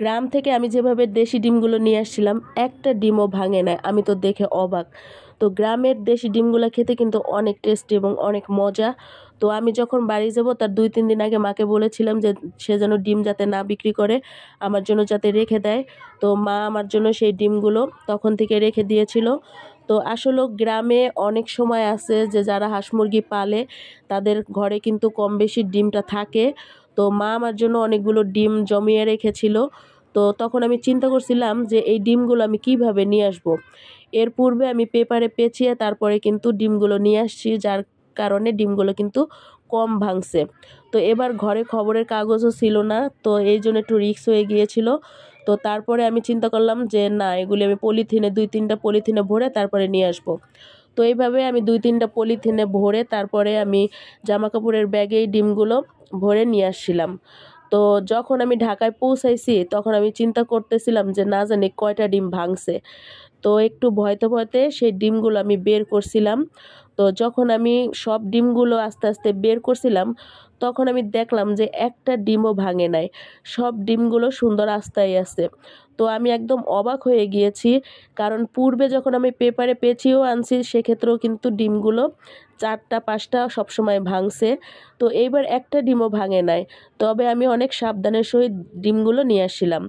গ্রাম থেকে আমি যেভাবে দেশি ডিমগুলো নিয়ে আসছিলাম, একটা ডিমও ভাঙে নাই। আমি তো দেখে অবাক। তো গ্রামের দেশি ডিমগুলো খেতে কিন্তু অনেক টেস্টি এবং অনেক মজা। তো আমি যখন বাড়ি যাব তার ২-৩ দিন আগে মাকে বলেছিলাম যে সে যেন ডিম যাতে না বিক্রি করে, আমার জন্য যাতে রেখে দেয়। তো মা আমার জন্য সেই ডিমগুলো তখন থেকে রেখে দিয়েছিল। তো আসলেও গ্রামে অনেক সময় আছে যে যারা হাঁস মুরগি পালে তাদের ঘরে কিন্তু কম বেশি ডিমটা থাকে। তো মা আমার জন্য অনেকগুলো ডিম জমিয়ে রেখেছিল। তো তখন আমি চিন্তা করছিলাম যে এই ডিমগুলো আমি কিভাবে নিয়ে আসবো। এর পূর্বে আমি পেপারে পেঁচিয়ে তারপরে কিন্তু ডিমগুলো নিয়ে আসছি, যার কারণে ডিমগুলো কিন্তু কম ভাঙছে। তো এবার ঘরে খবরের কাগজও ছিল না, তো এই জন্য একটু রিস্ক হয়ে গিয়েছিল। তো তারপরে আমি চিন্তা করলাম যে না, এগুলি আমি পলিথিনে ২-৩টা পলিথিনে ভরে তারপরে নিয়ে আসবো। তো এইভাবে আমি ২-৩টা পলিথিনে ভরে তারপরে আমি জামাকাপড়ের ব্যাগে এই ডিমগুলো ভরে নিয়ে আসছিলাম। তো যখন আমি ঢাকায় পৌঁছাইছি তখন আমি চিন্তা করতেছিলাম যে না জানি কয়টা ডিম ভাঙছে। তো একটু ভয়তে ভয়তে সেই ডিমগুলো আমি বের করছিলাম। তো যখন আমি সব ডিমগুলো আস্তে আস্তে বের করছিলাম তখন আমি দেখলাম যে একটা ডিমও ভাঙে নাই, সব ডিমগুলো সুন্দর আস্তাই আছে। তো আমি একদম অবাক হয়ে গিয়েছি, কারণ পূর্বে যখন আমি পেপারে পেঁচিয়েও আনছি সেক্ষেত্রেও কিন্তু ডিমগুলো ৪টা ৫টা সবসময় ভাঙছে। তো এইবার একটা ডিমও ভাঙে নাই, তবে আমি অনেক সাবধানের সহিত ডিমগুলো নিয়ে আসছিলাম।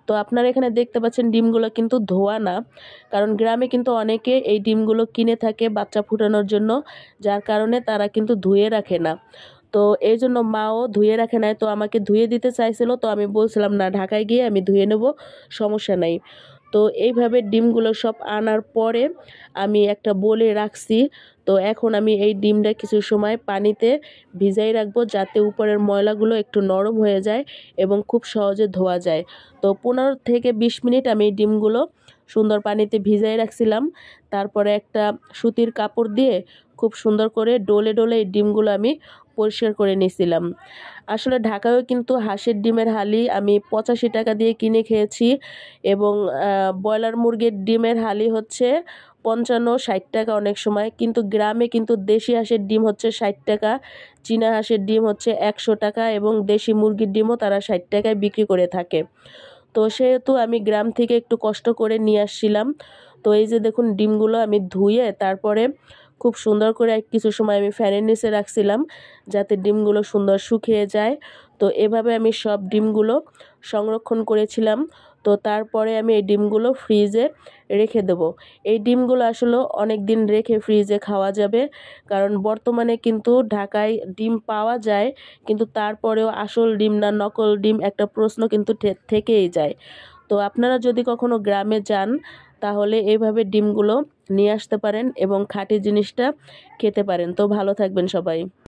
তো আপনারা এখানে দেখতে পাচ্ছেন ডিমগুলো কিন্তু ধোয়া না, কারণ গ্রামে কিন্তু অনেকে এই ডিমগুলো কিনে থাকে বাচ্চা ফুটানোর জন্য, যার কারণে তারা কিন্তু ধুয়ে রাখে না। তো এই জন্য মাও ধুয়ে রাখে নাই, তো আমাকে ধুয়ে দিতে চাইছিল। তো আমি বলছিলাম না, ঢাকায় গিয়ে আমি ধুয়ে নেব, সমস্যা নাই। তো এইভাবে ডিমগুলো সব আনার পরে আমি একটা বোলে রাখছি। তো এখন আমি এই ডিমটা কিছু সময় পানিতে ভিজাই রাখবো যাতে উপরের ময়লাগুলো একটু নরম হয়ে যায় এবং খুব সহজে ধোয়া যায়। তো ১৫ থেকে ২০ মিনিট আমি এই ডিমগুলো সুন্দর পানিতে ভিজাই রাখছিলাম। তারপরে একটা সুতির কাপড় দিয়ে খুব সুন্দর করে ডলে ডলে এই ডিমগুলো আমি পরিষ্কার করে নিয়েছিলাম। আসলে ঢাকায়ও কিন্তু হাঁসের ডিমের হালি আমি ৮৫ টাকা দিয়ে কিনে খেয়েছি, এবং ব্রয়লার মুরগির ডিমের হালি হচ্ছে ৫৫-৬০ টাকা অনেক সময়। কিন্তু গ্রামে কিন্তু দেশি হাঁসের ডিম হচ্ছে ৬০ টাকা, চীনা হাঁসের ডিম হচ্ছে ১০০ টাকা, এবং দেশি মুরগির ডিমও তারা ৬০ টাকায় বিক্রি করে থাকে। তো সেহেতু আমি গ্রাম থেকে একটু কষ্ট করে নিয়ে আসছিলাম। তো এই যে দেখুন ডিমগুলো আমি ধুয়ে তারপরে খুব সুন্দর করে কিছু সময় আমি ফ্যানের নিচে রাখছিলাম যাতে ডিমগুলো সুন্দর শুকিয়ে যায়। তো এভাবে আমি সব ডিমগুলো সংরক্ষণ করেছিলাম। তো তারপরে আমি এই ডিমগুলো ফ্রিজে রেখে দেবো। এই ডিমগুলো আসলে অনেক দিন রেখে ফ্রিজে খাওয়া যাবে, কারণ বর্তমানে কিন্তু ঢাকায় ডিম পাওয়া যায়, কিন্তু তারপরেও আসল ডিম না নকল ডিম একটা প্রশ্ন কিন্তু থেকেই যায়। তো আপনারা যদি কখনো গ্রামে যান তাহলে এইভাবে ডিমগুলো নিয়ে আসতে পারেন এবং খাঁটি জিনিসটা খেতে পারেন। তো ভালো থাকবেন সবাই।